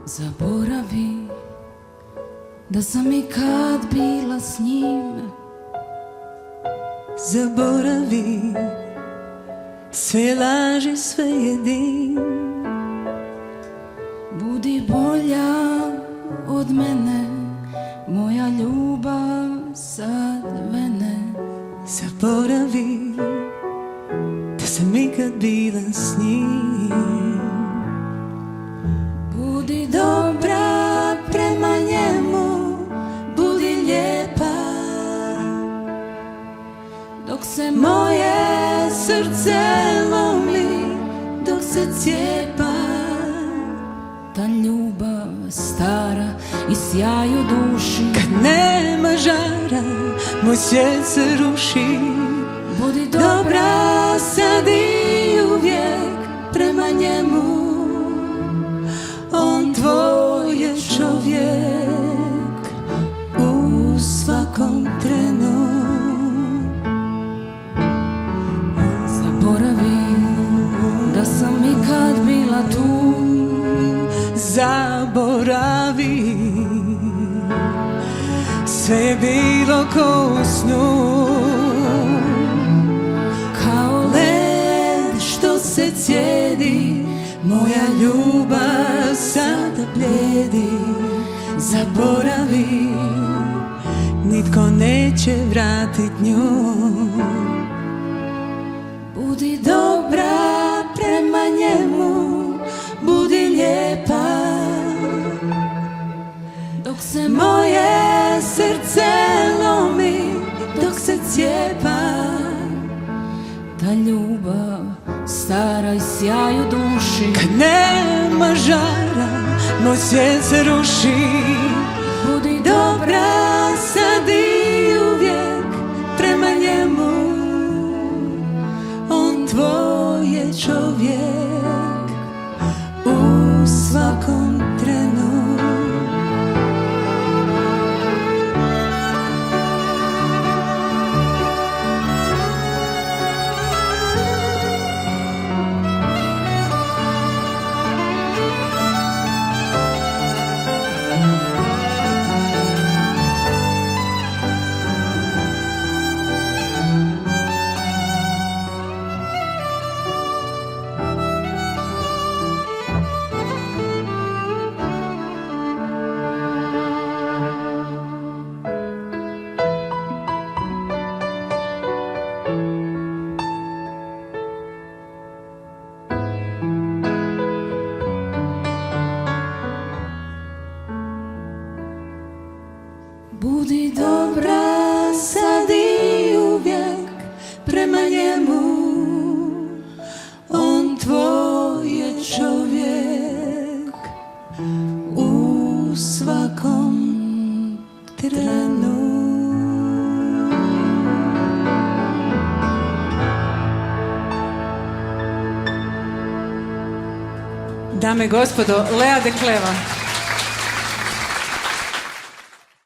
Zaboravi da sam ikad bila s njim. Zaboravi sve laži, sve je dim. Budi bolja od mene, moja ljubav sad vene. Zaboravi da sam ikad bila s njim. Budi dobra prema njemu, budi lijepa, dok se moje srce lomi, dok se cijepa. Ta ljubav stara i sjaj u duši, kad nema žara, moj svijet se ruši. budi dobra sad i uvijek prema njemu, On tvoj je čovjek u svakom trenu. zaboravi da sam ikad bila tu. Zaboravi, sve je bilo ko u snu. Kao led što se cijedi, moja ljubav sada blijedi. Zaboravi, nitko neće vratit nju. Budi dobra prema njemu, budi lijepa, dok se moje srce lomi, dok se cijepa. Ta ljubav stara i sjaj u duši, Kad nema žara, moj svijet se ruši. budi dobra sad i uvijek prema njemu, On tvoj je čovjek u svakom trenu. budi dobra sad i uvijek prema njemu, on tvoj je čovjek u svakom trenu. Dame i gospodo, Lea De Kleva.